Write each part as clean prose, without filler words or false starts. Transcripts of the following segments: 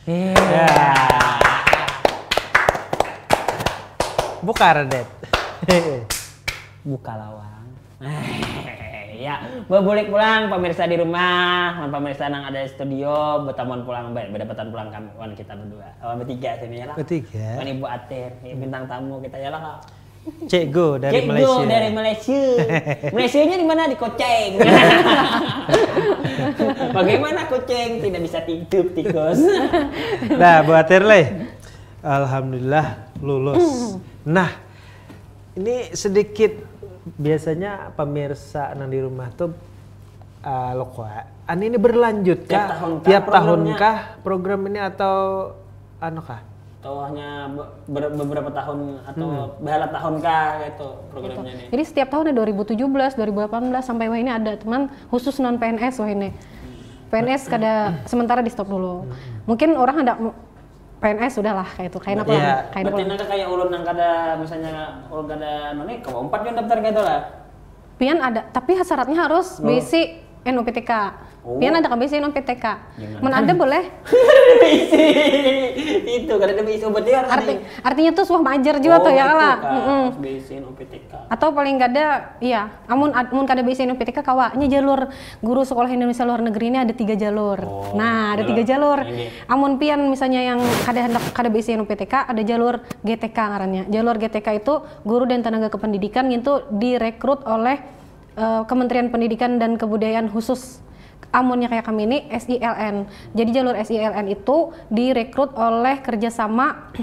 Iya. Buka Radet. Buka lawang. Ya, boleh pulang pemirsa di rumah, pemirsa nang ada di studio, betamuan pulang, berdapatan pulang kawan kita berdua. Bertiga sini ya lah. Bertiga. Kan Ibu Atir, bintang tamu kita ya lah. Cikgu dari Malaysia. Cikgu dari Malaysia. Malaysianya di mana? Di Koceng. Bagaimana Koceng tidak bisa tidur tikus? Nah, Bu Atirle, alhamdulillah lulus. Nah, ini sedikit biasanya pemirsa nang di rumah tuh ini berlanjut kah? Tiap tahunkah program ini atau kah? Atau hanya beberapa tahun atau beberapa tahunkah gitu programnya ini? Jadi setiap tahun ada 2017, 2018 sampai wah ini ada teman khusus non PNS wah ini. PNS kada sementara di stop dulu. Mungkin orang ada PNS sudahlah kayak itu. Kayak apa? Kayak berarti nangka kayak ulun nang kada misalnya ulun kada noni kalau 4 yang daftar kayak itu lah. Pian ada, tapi syaratnya harus basic NUPTK. Pian ada kan basic NUPTK. Men ada boleh? Itu kada ada basic berarti harus artinya tuh suah majer juga tuh ya lah. Basic NUPTK. Atau paling kada iya, amun kada basic NUPTK kawanya jalur guru sekolah Indonesia luar negeri ini ada 3 jalur. Nah, ada 3 jalur. Amun pian misalnya yang kada basic NUPTK ada jalur GTK ngarannya. Jalur GTK itu guru dan tenaga kependidikan itu direkrut oleh Kementerian Pendidikan dan Kebudayaan khusus. Amunnya kayak kami ini SILN. Jadi jalur SILN itu direkrut oleh kerjasama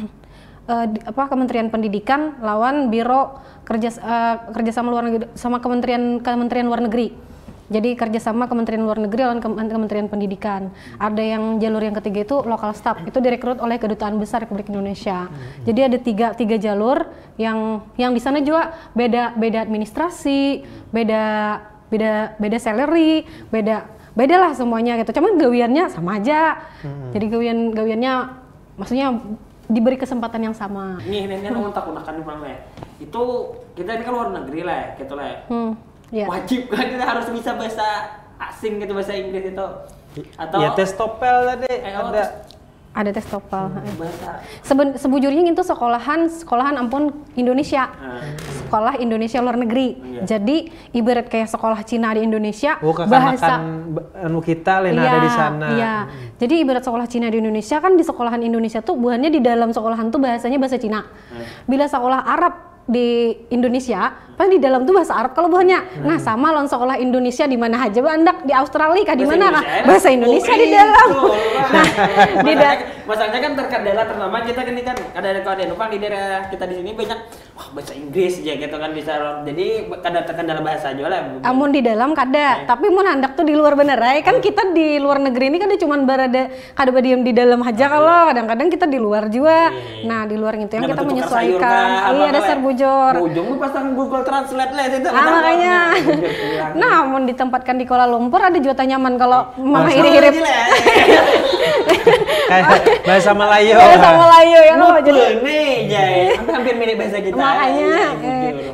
Kementerian Pendidikan lawan Biro kerjasama luar negeri sama Kementerian Luar Negeri. Jadi kerjasama Kementerian Luar Negeri lawan Kementerian Pendidikan. Ada yang jalur yang ketiga itu local staff, itu direkrut oleh Kedutaan Besar Republik Indonesia. Jadi ada tiga jalur yang di sana juga beda administrasi, beda salary, beda lah semuanya gitu. Cuman gawiannya sama aja. Jadi gawiannya maksudnya diberi kesempatan yang sama. Nih orang tak gunakan di mana? Itu kita ini kan luar negeri lah, gitu lah. Ya. Wajib kan kita harus bisa bahasa asing gitu, bahasa Inggris itu. Atau ya tes TOEFL tadi ada tes TOEFL. Sebujurnya itu sekolahan ampun Indonesia. Sekolah Indonesia luar negeri. Jadi ibarat kayak sekolah Cina di Indonesia, bahasa kita ada di sana. Iya. Jadi ibarat sekolah Cina di Indonesia kan di sekolahan Indonesia tuh buahnya di dalam sekolahan tuh bahasanya bahasa Cina. Bila sekolah Arab di Indonesia, pas di dalam tuh bahasa Arab kalau buahnya. Nah, sama lawan sekolah Indonesia di mana aja, Andak di Australia kah di mana kah? Bahasa Indonesia di dalam. Nah, masalahnya kan terkendala terutama kita kan ada numpang di daerah kita di sini banyak bahasa Inggris aja gitu kan bisa. Jadi kada terkendala bahasa aja lah. Amun di dalam kada, tapi mun handak tuh di luar bener kan kita di luar negeri ini kan cuman kada diam di dalam aja kalau kadang-kadang kita di luar juga. Nah, di luar itu yang kita menyesuaikan. Iya, dasar bujur. Bujung pasang Google Translate lah itu. Makanya. Nah, mun ditempatkan di Kuala Lumpur ada juta nyaman kalau mengirim-irim. Kayak bahasa Melayu. Bahasa Melayu ya lo jadi. Hampir mirip bahasa kita. Makanya.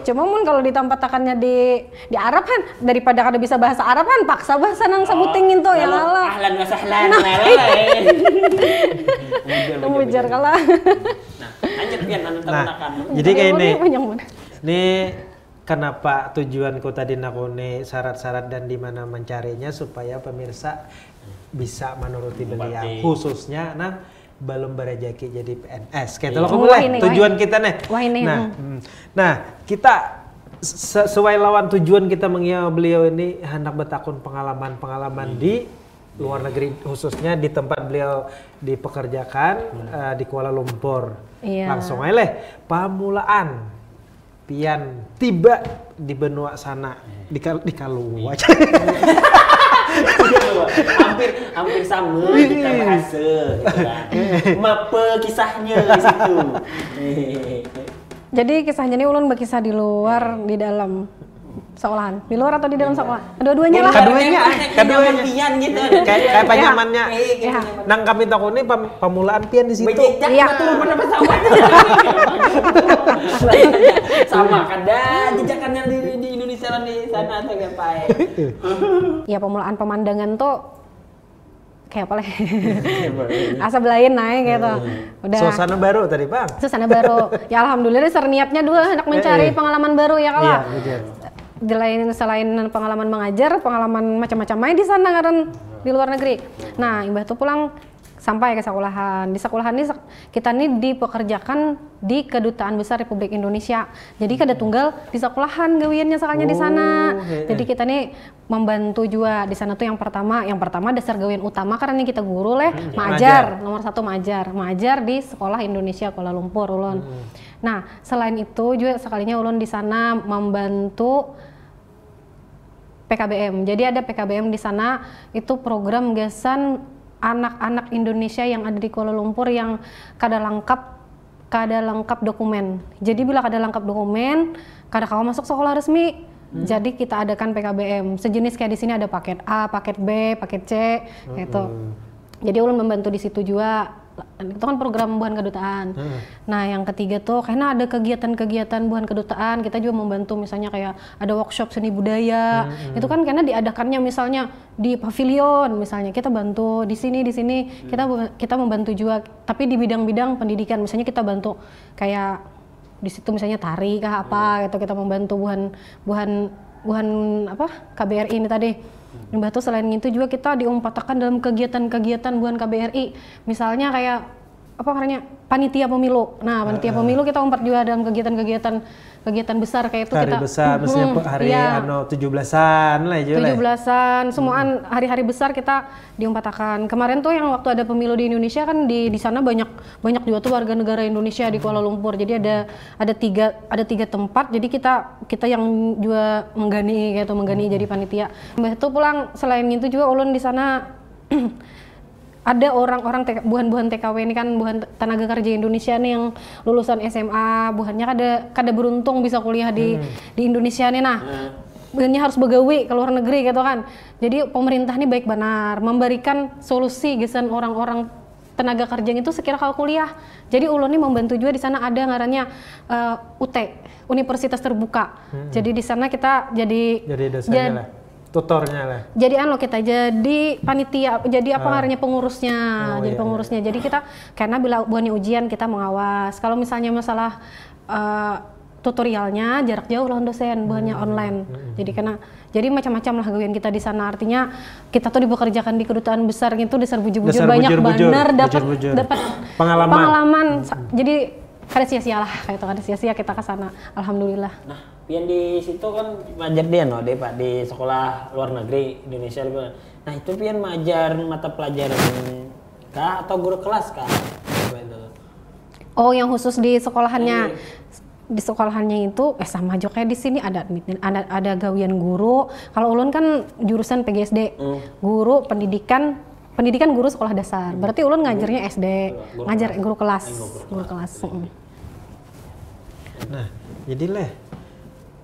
Cuma mun kalau ditempatkannya di Arab kan daripada kada bisa bahasa Arab kan paksa bahasa nang sebuting itu ya Allah. Ahlan wa sahlan. Mujar kalah. Nah, lanjut pian menggunakan. Jadi kayak ini kenapa tujuanku tadi nakone syarat-syarat dan di mana mencarinya supaya pemirsa bisa menuruti beliau khususnya belum berejaki jadi PNS. Kayak lo mulai tujuan kita nih. Nah, kita sesuai lawan tujuan kita mengiau beliau ini hendak bertakun pengalaman di luar negeri khususnya di tempat beliau dipekerjakan di Kuala Lumpur. Langsung aja leh pamulaan pian tiba di benua sana di Kaluwa. hampir sama kita bahasa gitu kan. Apa kisahnya di situ? Jadi kisahnya ini ulun berkisah di luar di dalam sekolahan. Di luar atau di dalam sekolah? Dua-duanya lah. Keduanya pian gitu. Kayak panyamannya. Nang kami tahu nih pamulaan pian di situ. Iya. Turun pada pesawat. Sama kada jejakannya di Indonesia dan di sana atau apa. Ya pemulaan pemandangan tuh kayak apa lah? Asa belain naik gitu. Udah. Suasana baru tadi Bang. Suasana baru. Ya alhamdulillah dasar niatnya dua hendak mencari pengalaman baru ya kalau. Selain pengalaman mengajar, pengalaman macam-macam main di sana kan di luar negeri. Nah, imbah tuh pulang sampai ke sekolahan. Di sekolahan ini kita nih dipekerjakan di Kedutaan Besar Republik Indonesia. Jadi kada tunggal di sekolahan gawiannya sakalnya di sana. Jadi kita nih membantu juga di sana tuh yang pertama dasar gawian utama karena nih kita guru mengajar. Nomor 1 mengajar di sekolah Indonesia Kuala Lumpur ulun. Nah, selain itu juga sekalinya ulun di sana membantu PKBM. Jadi ada PKBM di sana itu program gasan anak-anak Indonesia yang ada di Kuala Lumpur yang kada lengkap dokumen. Jadi bila kada lengkap dokumen, kada kawa masuk sekolah resmi. Jadi kita adakan PKBM. Sejenis kayak di sini ada paket A, paket B, paket C gitu. Jadi ulun membantu di situ juga. Itu kan program buhan kedutaan. Nah, yang ketiga tuh karena ada kegiatan-kegiatan buhan kedutaan, kita juga membantu misalnya kayak ada workshop seni budaya. Itu kan karena diadakannya misalnya di pavilion misalnya, kita bantu di sini kita membantu juga tapi di bidang-bidang pendidikan. Misalnya kita bantu kayak di situ misalnya tari kah apa gitu, kita membantu buhan apa KBRI ini tadi. Mbah tuh selain itu juga kita diumpatakan dalam kegiatan-kegiatan buhan KBRI. Misalnya kayak apa namanya panitia pemilu. Nah, panitia pemilu kita umpat juga dalam kegiatan besar kayak itu hari kita besar, maksudnya hari 17-an lah aja 17-an, semuaan hari-hari besar kita diumpatakan. Kemarin tuh yang waktu ada pemilu di Indonesia kan di sana banyak juga tuh warga negara Indonesia di Kuala Lumpur. Jadi ada tiga tempat. Jadi kita yang juga menggani jadi panitia. Mbah itu pulang selain itu juga ulun di sana ada orang-orang buhan-buhan TKW ini kan buhan tenaga kerja Indonesia nih yang lulusan SMA, buhannya kada beruntung bisa kuliah di Indonesia nih. Nah, buhannya harus begawi ke luar negeri gitu kan. Jadi pemerintah nih baik benar memberikan solusi gesan orang-orang tenaga kerja itu sekira kalau kuliah. Jadi ulun nih membantu juga di sana ada ngarannya UT, Universitas Terbuka. Jadi di sana kita jadi dosennya lah. Tutornya lah. Jadi kita jadi panitia, jadi apa ngarannya pengurusnya, pengurusnya. Jadi kita karena bila buahnya ujian kita mengawas. Kalau misalnya masalah tutorialnya jarak jauh lawan dosen, buahnya online. Jadi macam-macam lah gawean kita di sana. Artinya kita tuh dipekerjakan di kedutaan besar gitu, dasar bujur-bujur banyak bener dapat pengalaman. Jadi kada sia-sia lah, kayak itu kada sia-sia kita ke sana. Alhamdulillah. Nah, pian di situ kan ngajar dia Pak di sekolah luar negeri Indonesia. Nah, itu pian mengajar mata pelajaran kah atau guru kelas kah? Oh, yang khusus di sekolahannya. Di sekolahannya itu sama aja kayak di sini ada gawian guru. Kalau ulun kan jurusan PGSD. Guru pendidikan guru sekolah dasar. Berarti ulun ngajarnya SD, ngajar guru kelas. Nah, jadi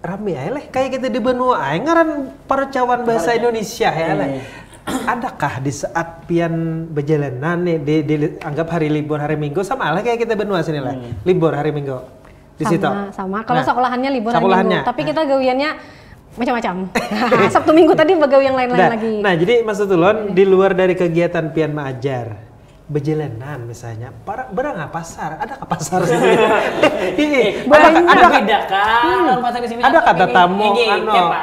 rame aja kayak kita di benua aja ngaran percawan bahasa Indonesia ya Adakah di saat pian berjalanan nih anggap hari libur hari Minggu sama lah kayak kita benua sini lah. Libur hari Minggu. Di situ. Sama. Kalau sekolahannya libur hari Minggu, tapi kita gawiannya macam-macam. Sabtu Minggu tadi begawi yang lain-lain lagi. Nah, jadi maksud ulun di luar dari kegiatan pian mengajar, berjalanan misalnya, barang pasar, ada ke pasar sini? Ada beda kan? Pasar di sini. Ada kata tamu,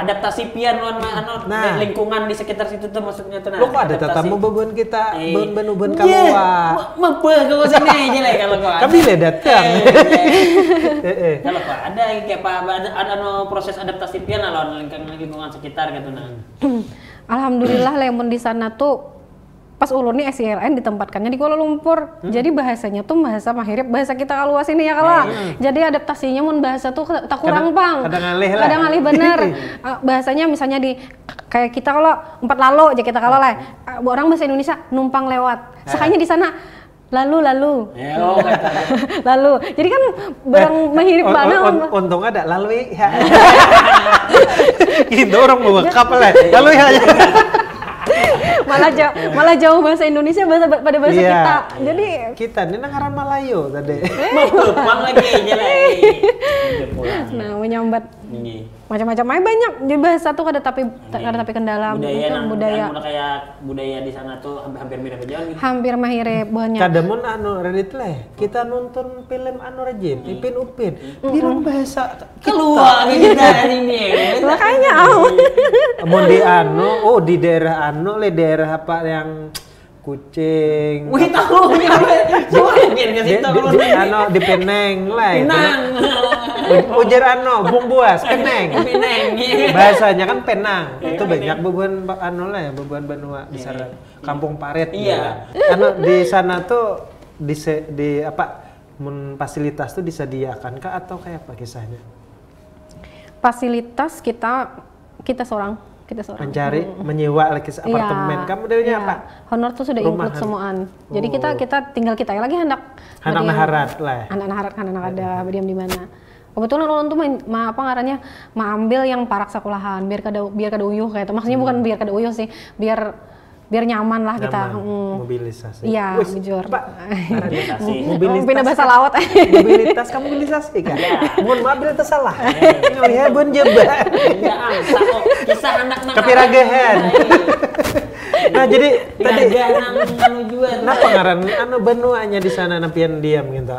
adaptasi pian lingkungan di sekitar situ tuh maksudnya tuh. Lo kok ada tatamu bebuan kita, ben kamu mampu kau sini aja lah kalau kau. Kami le datang. Kalau kau ada kayak ada proses adaptasi pian lawan lingkungan sekitar gitu nah. Alhamdulillah lemon di sana tuh pas ulun nih SILN ditempatkannya di Kuala Lumpur. Jadi bahasanya tuh bahasa mahirip, bahasa kita kaluas ini ya kala. Jadi adaptasinya mun bahasa tuh tak kurang pang. Kadang alih bener. Bahasanya misalnya di kayak kita kalau 4 lalu aja kita kalau lah. Orang bahasa Indonesia numpang lewat. Sekalinya di sana lalu. Lalu. Jadi kan barang mahirip banget. Untung ada lalu ya. Gitu orang mau kapal lah. Lalu ya. malah jauh bahasa Indonesia pada bahasa kita. Jadi kita ini ngaran Malayo tadi. Mang lagi aja lah. Nah, menyambat Macam-macam aja banyak di bahasa tuh ada tapi kendala budaya kayak budaya di sana tuh hampir mirip aja gitu. Hampir mirip banyak. Kadamun Radit leh, kita nonton film rejim, Ipin Upin, bilang bahasa keluar kita ini. Makanya mau di di daerah le daerah apa yang Kucing. Wih tahu coba biar ke situ di Peneng lah. Penang. Ujar Bung Buas Peneng. Bahasanya kan Penang. Itu banyak bebuan bebuan benua di sana. Kampung Parit. Iya. Di sana tuh di apa fasilitas tuh disediakan kah atau kayak apa kisahnya? Fasilitas kita seorang mencari menyewa lagi apartemen. Kamu modelnya apa? Honor tuh sudah include semuaan. Jadi kita tinggal kita lagi anak naharat lah. Anak ada berdiam di mana. Kebetulan ulun tuh ambil yang parak sekolahan biar kada uyuh kayak itu. Maksudnya bukan biar kada uyuh sih, biar nyaman lah kita. Mobilisasi. Iya, jujur. Mobilitas. Pindah bahasa laut. Mobilitas kamu mobilisasi kan? Mohon maaf bila tersalah. Ngelihat bun jebak. Kisah anak-anak. Kepiragahan. Nah, jadi tadi nah pengaran benuanya di sana nampian diam gitu.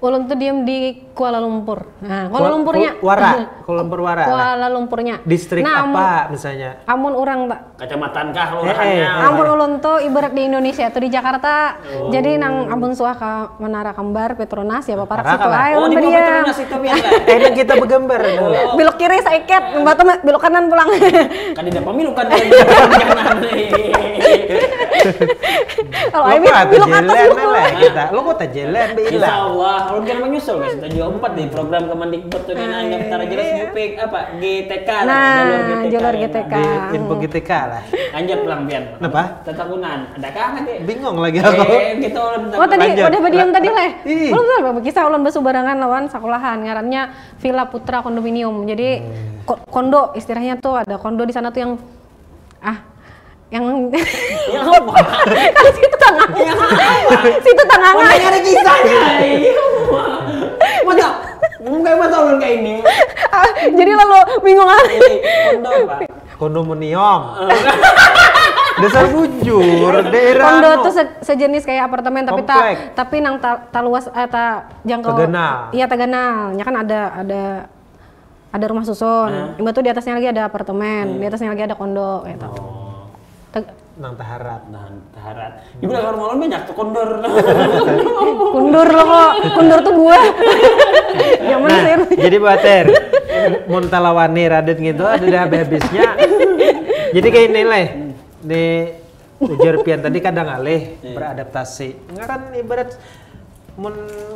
Ulun tuh diam di Kuala Lumpur. Nah, Kuala Lumpurnya. Kuala Lumpurnya. Distrik apa misalnya? Amun orang tak. Kecamatan kah kelurahannya? Amun ulun tuh ibarat di Indonesia tuh di Jakarta. Jadi nang amun suah ke Menara Kembar, Petronas ya Parak situ ae ulun di Petronas itu biar kita bergambar. Belok kiri saiket, batu belok kanan pulang. Kan tidak pemilu kan. Kalau ayo belok atas kita. Lo kok tak jalan Insya Allah, ulun kan menyusul guys, Studio 4 di program Kemendikbud tuh dina daftar jelas UPIK apa GTK lah, jalur GTK. Di info GTK lah. Lanjut pulang pian. Kenapa? Tetakunan. Adakah nanti? Bingung lagi aku. Gitu ulun. Tadi udah badiam tadi leh. Ulun tuh kisah ulun besubarangan lawan sekolahan ngarannya Villa Putra Kondominium. Jadi kondo istilahnya tuh ada kondo di sana tuh yang apa? Kan situ tangannya. Situ tangannya. Ada kisahnya. Masa ulun kayak ini. Jadi lalu bingung aja. Kondo apa? Kondominium. Dasar bujur, daerah kondo tuh sejenis kayak apartemen tapi nang taluas jangkau. Taganal. Iya Taganal. Ya kan ada rumah susun. Yang tuh di atasnya lagi ada apartemen, di atasnya lagi ada kondo gitu. Nang Taharat. Ibu lah malam banyak tuh kondor. Kundur lo kok. Kundur tuh gua. Yang mana sih? Jadi Bater, Montalawani Radit gitu ada habisnya. Jadi kayak ini lah. Nih ujar pian tadi kadang alih beradaptasi. Ngaran ibarat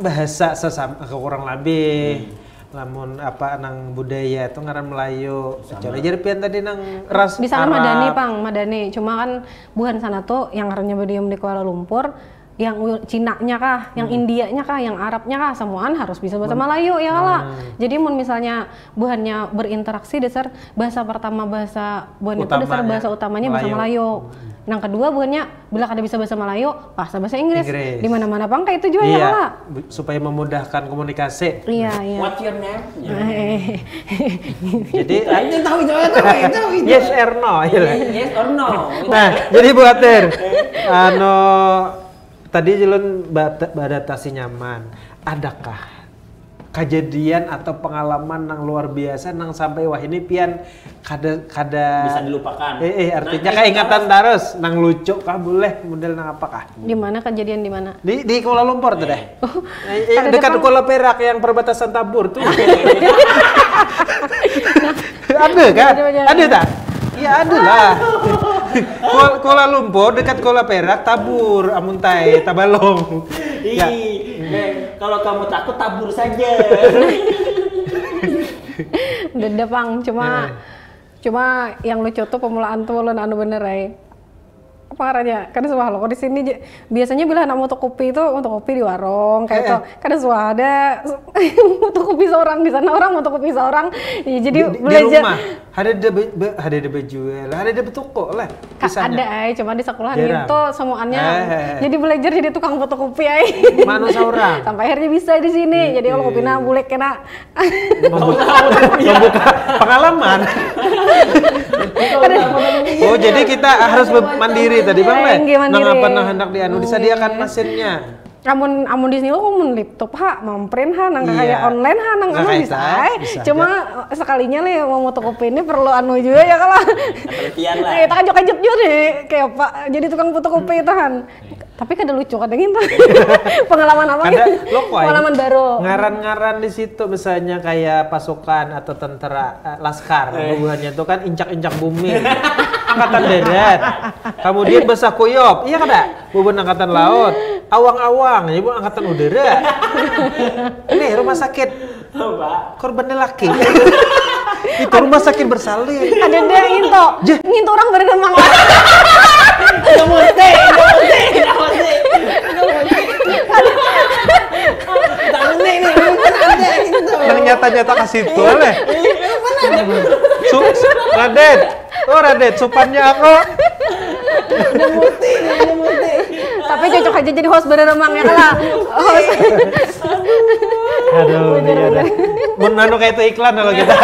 bahasa sesama kurang lebih. Lamun apa nang budaya itu ngaran Melayu. Kecuali jadi pian tadi nang ras di sana Arab. Madani. Cuma kan bukan sana tuh yang ngarannya berdiam di Kuala Lumpur, yang Cina-nya kah, yang India-nya kah, yang Arabnya kah, semuaan harus bisa bahasa Melayu ya lah. Jadi mun misalnya buhannya berinteraksi dasar bahasa pertama buhannya itu dasar bahasa utamanya bahasa Melayu. Nang kedua bukannya bila kada bisa bahasa Melayu, bahasa Inggris. Di mana-mana bang kayak itu juga ya lah. Supaya memudahkan komunikasi. Iya. What's your name? Jadi tahu. Yes or no. Yes or no. Nah, jadi buat tadi jelun beradaptasi nyaman. Adakah kejadian atau pengalaman yang luar biasa nang sampai wah ini pian kada bisa dilupakan. Artinya keingatan terus nang lucu kah boleh model nang apakah? Di mana kejadian di mana? Di Kuala Lumpur tuh deh. Dekat Kuala Perak yang perbatasan Tabur tuh. Ada kan? Ada tak? Iya ada lah. Kuala Lumpur dekat Kuala Perak Tabur Amuntai Tabalong. Ya. Kalau kamu takut tabur saja. Dedepang cuma yang lucu tuh pemulaan tuh ulun bener apa ngarannya? Kada suah lo. Kalau di sini biasanya bila anak moto kopi itu untuk kopi di warung kayak itu. Kada suah ada moto kopi seorang di sana orang moto kopi seorang. Ya, jadi belajar. Di rumah ada bejual, ada betoko lah. Ada cuma di sekolahan itu semuanya. Jadi belajar jadi tukang fotokopi Manu seorang. Sampai akhirnya bisa di sini. Jadi kalau kopi boleh kena membuka pengalaman. Oh, jadi kita harus mandiri tadi Bang Le. Nang hendak disediakan mesinnya. Amun di sini lo mun laptop memprint nang kayak online nang bisa. Cuma sekalinya le mau fotokopi ini perlu juga ya kalau. Penelitian lah. Kita kajut juga deh kayak Pak jadi tukang fotokopi tahan. Tapi kada lucu kadang itu. Pengalaman apa ya? Pengalaman baru. Ngaran-ngaran di situ misalnya kayak pasukan atau tentara laskar. Hubungannya itu kan incak-incak bumi. Angkatan darat. Kemudian Basa Kuyop. Iya kada? Bubun angkatan laut. Awang-awang, ibu angkatan udara. Ini rumah sakit korban laki. Itu rumah sakit bersalin. Ada nginto orang berdemang. Yang nyata-nyata kasih itu oleh. Radet. Oh Radet, supannya aku. Udah muti. Tapi cocok aja jadi host beremang ya kalah. Host. Aduh, iya dah. Mun kayak itu iklan kalau kita.